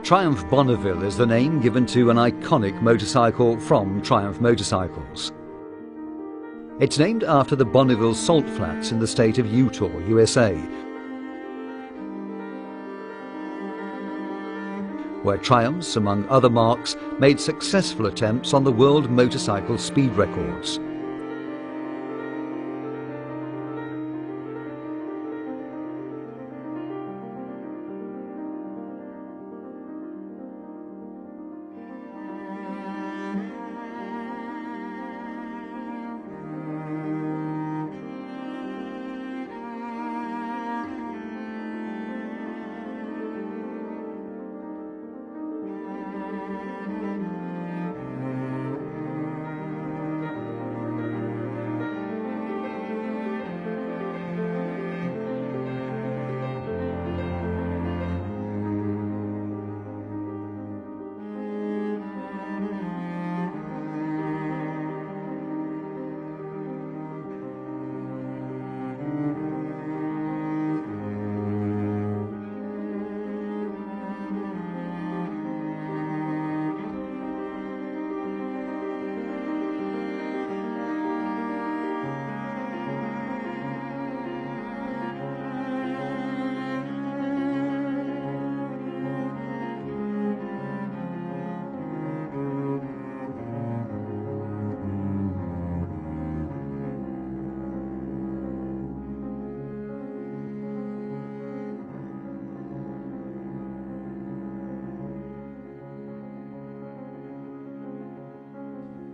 Triumph Bonneville is the name given to an iconic motorcycle from Triumph Motorcycles. It's named after the Bonneville salt flats in the state of Utah, USA, where Triumphs, among other marques, made successful attempts on the world motorcycle speed records.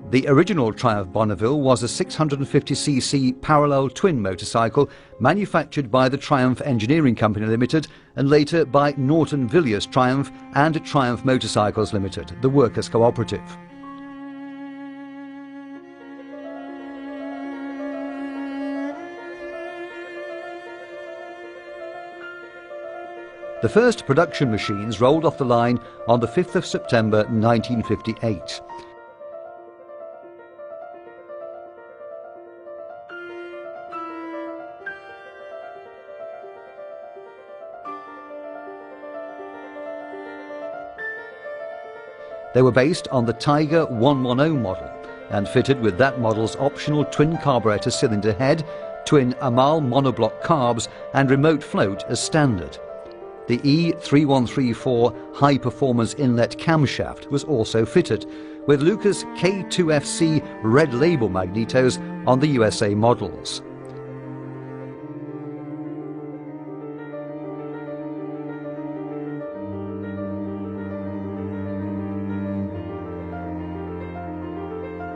The original Triumph Bonneville was a 650cc parallel twin motorcycle manufactured by the Triumph Engineering Company Limited and later by Norton Villiers Triumph and Triumph Motorcycles Limited, the workers' cooperative. The first production machines rolled off the line on the 5th of September 1958. They were based on the Tiger 110 model and fitted with that model's optional twin carburetor cylinder head, twin Amal monoblock carbs and remote float as standard. The E3134 high-performance inlet camshaft was also fitted, with Lucas K2FC red label magnetos on the USA models.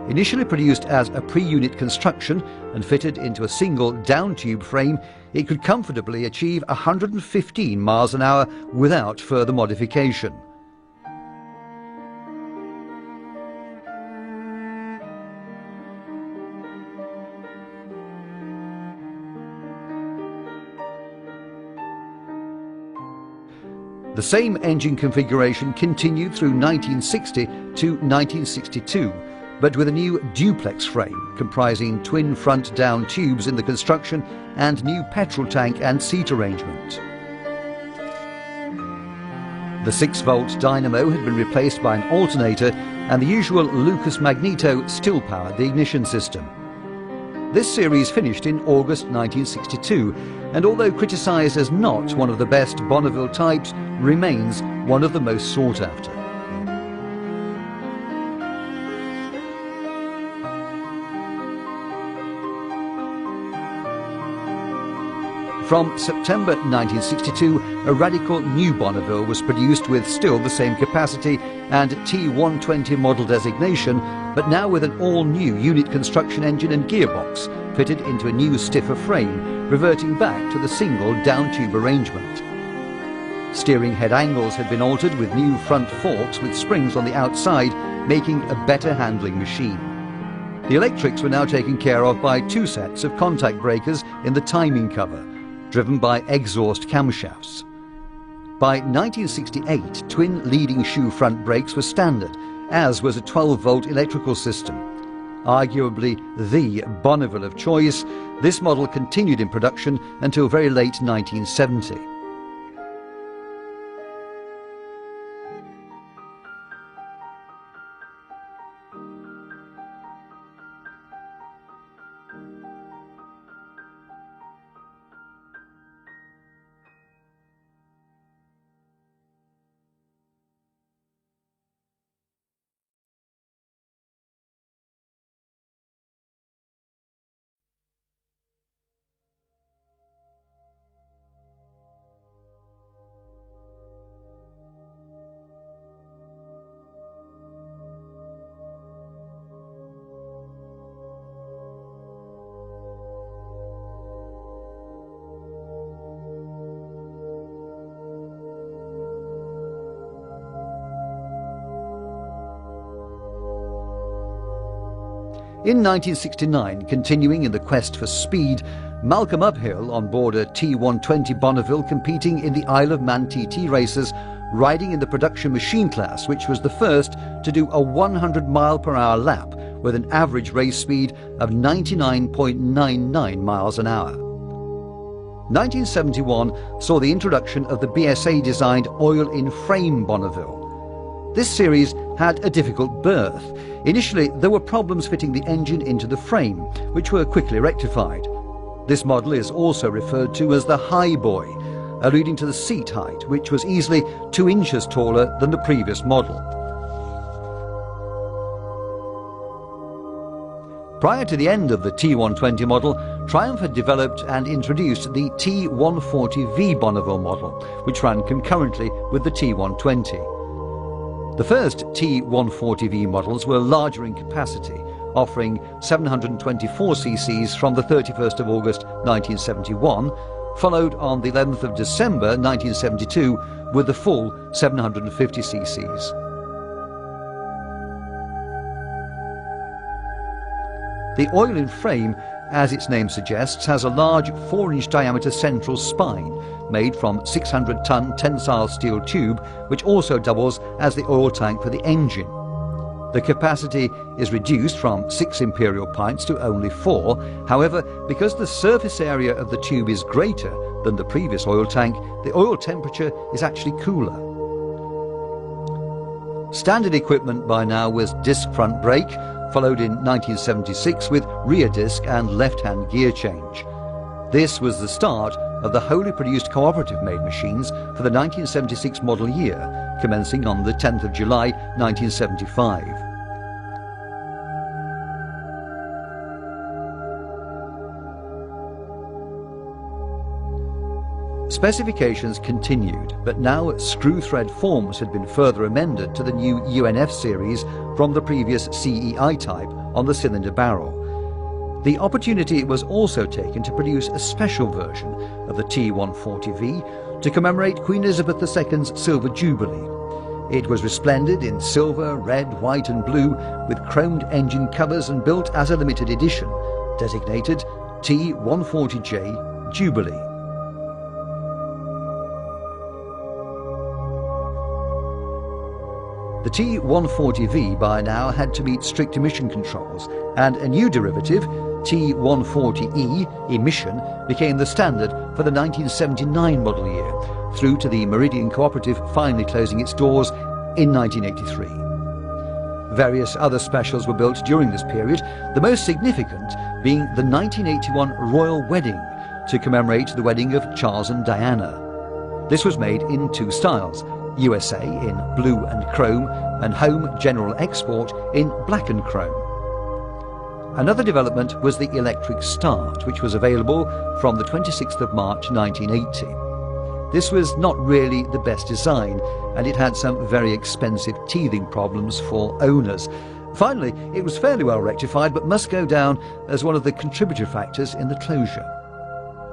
Initially produced as a pre-unit construction and fitted into a single down-tube frame, it could comfortably achieve 115 miles an hour without further modification. The same engine configuration continued through 1960 to 1962, but with a new duplex frame comprising twin front down tubes in the construction and new petrol tank and seat arrangement. The 6-volt dynamo had been replaced by an alternator, and the usual Lucas magneto still powered the ignition system. This series finished in August 1962, and although criticised as not one of the best Bonneville types, remains one of the most sought after. From September 1962, a radical new Bonneville was produced with still the same capacity and T120 model designation, but now with an all-new unit construction engine and gearbox fitted into a new stiffer frame, reverting back to the single down-tube arrangement. Steering head angles had been altered with new front forks with springs on the outside, making a better handling machine. The electrics were now taken care of by 2 sets of contact breakers in the timing cover, driven by exhaust camshafts. By 1968, twin leading shoe front brakes were standard, as was a 12-volt electrical system. Arguably the Bonneville of choice, this model continued in production until very late 1970. In 1969, continuing in the quest for speed, Malcolm Uphill, on board a T120 Bonneville, competing in the Isle of Man TT races, riding in the production machine class, which was the first to do a 100-mile-per-hour lap with an average race speed of 99.99 miles an hour. 1971 saw the introduction of the BSA-designed oil-in-frame Bonneville. This series had a difficult birth. Initially, there were problems fitting the engine into the frame, which were quickly rectified. This model is also referred to as the High Boy, alluding to the seat height, which was easily 2 inches taller than the previous model. Prior to the end of the T120 model, Triumph had developed and introduced the T140V Bonneville model, which ran concurrently with the T120. The first T140V models were larger in capacity, offering 724 cc's from the 31st of August 1971, followed on the 11th of December 1972 with the full 750 cc's. The oil-in-frame, as its name suggests, has a large 4-inch diameter central spine made from 600-ton tensile steel tube, which also doubles as the oil tank for the engine. The capacity is reduced from 6 imperial pints to only 4. However, because the surface area of the tube is greater than the previous oil tank, the oil temperature is actually cooler. Standard equipment by now was disc front brake, followed in 1976 with rear disc and left-hand gear change. This was the start of the wholly produced cooperative-made machines for the 1976 model year, commencing on the 10th of July 1975. Specifications continued, but now screw-thread forms had been further amended to the new UNF series from the previous CEI type on the cylinder barrel. The opportunity was also taken to produce a special version of the T140V to commemorate Queen Elizabeth II's Silver Jubilee. It was resplendent in silver, red, white and blue with chromed engine covers and built as a limited edition, designated T140J Jubilee. The T140V by now had to meet strict emission controls, and a new derivative, T140E Emission, became the standard for the 1979 model year, through to the Meriden cooperative finally closing its doors in 1983. Various other specials were built during this period, the most significant being the 1981 Royal Wedding, to commemorate the wedding of Charles and Diana. This was made in 2 styles, USA in blue and chrome, and Home General Export in black and chrome. Another development was the electric start, which was available from the 26th of March 1980. This was not really the best design, and it had some very expensive teething problems for owners. Finally, it was fairly well rectified, but must go down as one of the contributory factors in the closure.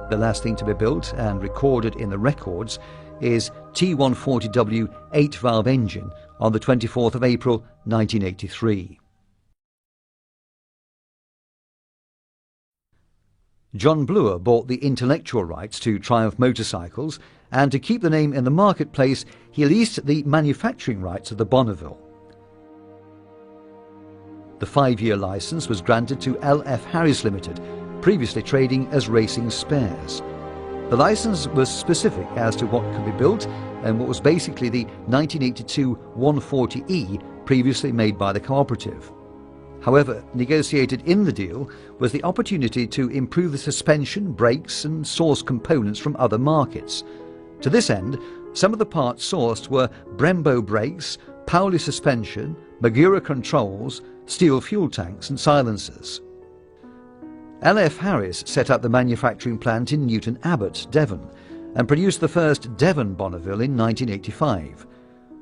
The last thing to be built and recorded in the records is T140W 8-valve engine on the 24th of April 1983. John Bloor bought the intellectual rights to Triumph motorcycles, and to keep the name in the marketplace, he leased the manufacturing rights of the Bonneville. The 5-year license was granted to L.F. Harris Limited, previously trading as Racing Spares. The license was specific as to what could be built and what was basically the 1982 140E previously made by the cooperative. However, negotiated in the deal was the opportunity to improve the suspension, brakes and source components from other markets. To this end, some of the parts sourced were Brembo brakes, Pauli suspension, Magura controls, steel fuel tanks and silencers. L.F. Harris set up the manufacturing plant in Newton Abbot, Devon, and produced the first Devon Bonneville in 1985.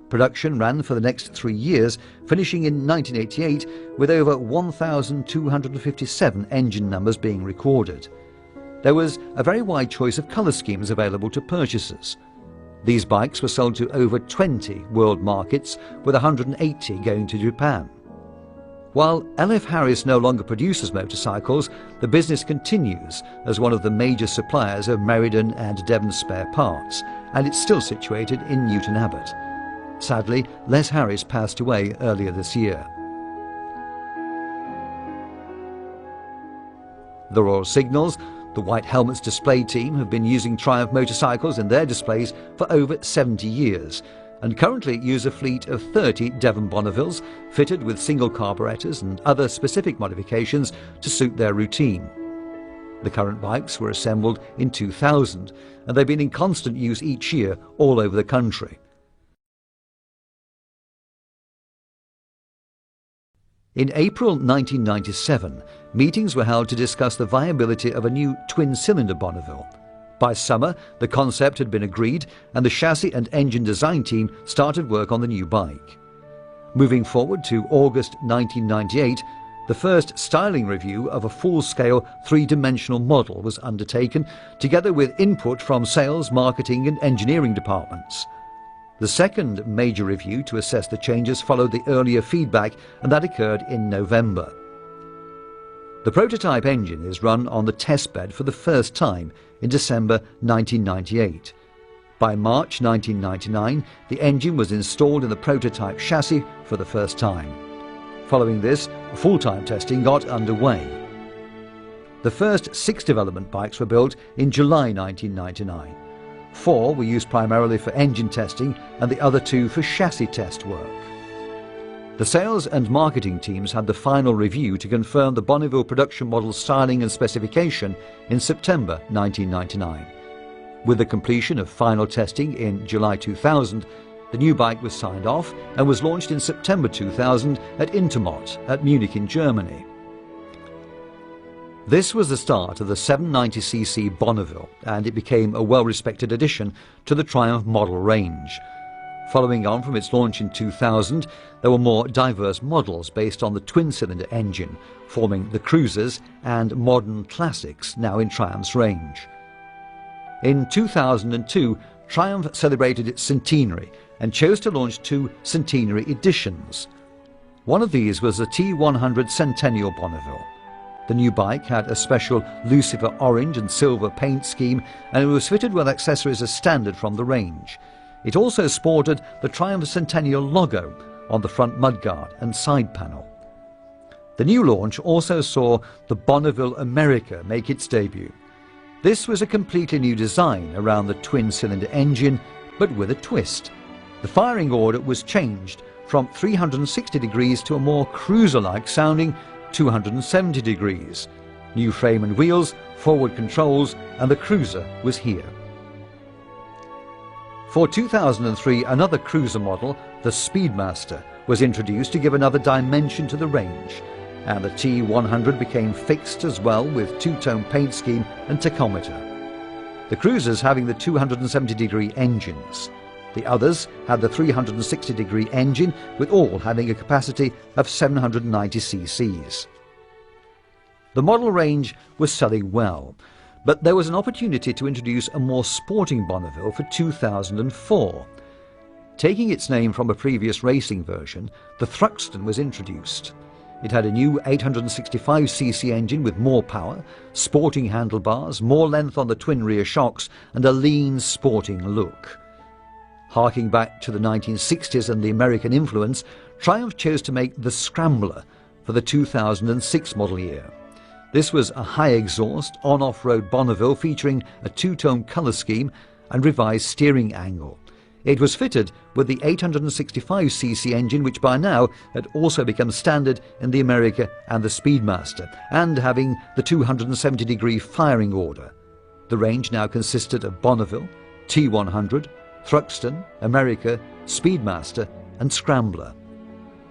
Production ran for the next 3 years, finishing in 1988 with over 1,257 engine numbers being recorded. There was a very wide choice of colour schemes available to purchasers. These bikes were sold to over 20 world markets, with 180 going to Japan. While LF Harris no longer produces motorcycles, the business continues as one of the major suppliers of Meriden and Devon spare parts, and it's still situated in Newton Abbot. Sadly, Les Harris passed away earlier this year. The Royal Signals, the White Helmets display team, have been using Triumph motorcycles in their displays for over 70 years, and currently use a fleet of 30 Devon Bonnevilles fitted with single carburettors and other specific modifications to suit their routine. The current bikes were assembled in 2000, and they've been in constant use each year all over the country. In April 1997, meetings were held to discuss the viability of a new twin-cylinder Bonneville. By summer, the concept had been agreed and the chassis and engine design team started work on the new bike. Moving forward to August 1998, the first styling review of a full-scale three-dimensional model was undertaken, together with input from sales, marketing and engineering departments. The second major review to assess the changes followed the earlier feedback, and that occurred in November. The prototype engine is run on the test bed for the first time in December 1998. By March 1999, the engine was installed in the prototype chassis for the first time. Following this, full-time testing got underway. The first 6 development bikes were built in July 1999. 4 were used primarily for engine testing and the other 2 for chassis test work. The sales and marketing teams had the final review to confirm the Bonneville production model styling and specification in September 1999. With the completion of final testing in July 2000, the new bike was signed off and was launched in September 2000 at Intermot at Munich in Germany. This was the start of the 790cc Bonneville, and it became a well-respected addition to the Triumph model range. Following on from its launch in 2000, there were more diverse models based on the twin-cylinder engine, forming the cruisers and modern classics now in Triumph's range. In 2002, Triumph celebrated its centenary and chose to launch 2 centenary editions. One of these was the T100 Centennial Bonneville. The new bike had a special Lucifer orange and silver paint scheme, and it was fitted with accessories as standard from the range. It also sported the Triumph Centennial logo on the front mudguard and side panel. The new launch also saw the Bonneville America make its debut. This was a completely new design around the twin-cylinder engine, but with a twist. The firing order was changed from 360 degrees to a more cruiser-like sounding 270 degrees. New frame and wheels, forward controls, and the cruiser was here. For 2003, another cruiser model, the Speedmaster, was introduced to give another dimension to the range, and the T100 became fixed as well with two-tone paint scheme and tachometer. The cruisers having the 270-degree engines. The others had the 360-degree engine, with all having a capacity of 790 cc's. The model range was selling well, but there was an opportunity to introduce a more sporting Bonneville for 2004. Taking its name from a previous racing version, the Thruxton was introduced. It had a new 865cc engine with more power, sporting handlebars, more length on the twin rear shocks, and a lean, sporting look. Harking back to the 1960s and the American influence, Triumph chose to make the Scrambler for the 2006 model year. This was a high-exhaust, on-off-road Bonneville featuring a two-tone colour scheme and revised steering angle. It was fitted with the 865cc engine, which by now had also become standard in the America and the Speedmaster, and having the 270-degree firing order. The range now consisted of Bonneville, T100, Thruxton, America, Speedmaster and Scrambler.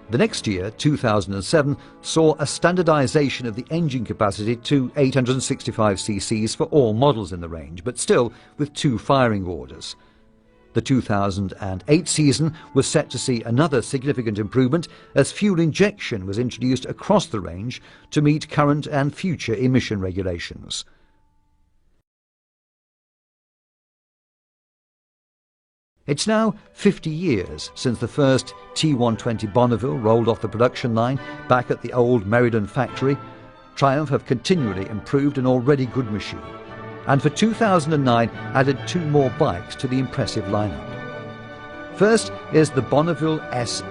The next year, 2007, saw a standardisation of the engine capacity to 865cc's for all models in the range, but still with 2 firing orders. The 2008 season was set to see another significant improvement as fuel injection was introduced across the range to meet current and future emission regulations. It's now 50 years since the first T120 Bonneville rolled off the production line back at the old Meriden factory. Triumph have continually improved an already good machine, and for 2009 added 2 more bikes to the impressive lineup. First is the Bonneville SE.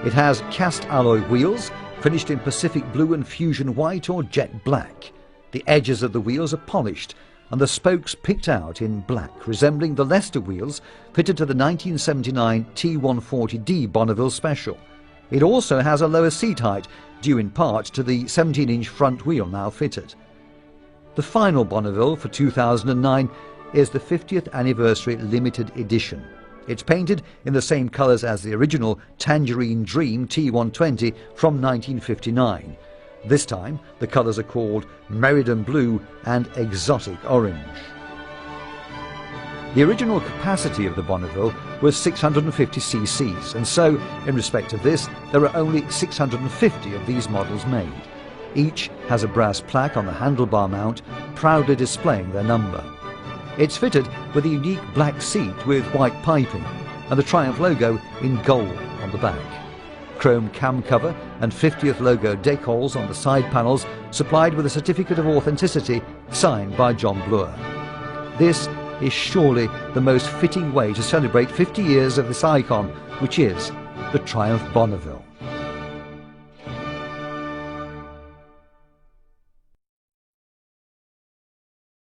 It has cast alloy wheels, finished in Pacific Blue and Fusion White or Jet Black. The edges of the wheels are polished and the spokes picked out in black, resembling the Leicester wheels fitted to the 1979 T140D Bonneville Special. It also has a lower seat height, due in part to the 17-inch front wheel now fitted. The final Bonneville for 2009 is the 50th Anniversary Limited Edition. It's painted in the same colours as the original Tangerine Dream T120 from 1959. This time the colours are called Meriden Blue and Exotic Orange. The original capacity of the Bonneville was 650 cc's, and so, in respect of this, there are only 650 of these models made. Each has a brass plaque on the handlebar mount, proudly displaying their number. It's fitted with a unique black seat with white piping, and the Triumph logo in gold on the back. Chrome cam cover and 50th logo decals on the side panels, supplied with a certificate of authenticity signed by John Bloor. This is surely the most fitting way to celebrate 50 years of this icon, which is the Triumph Bonneville.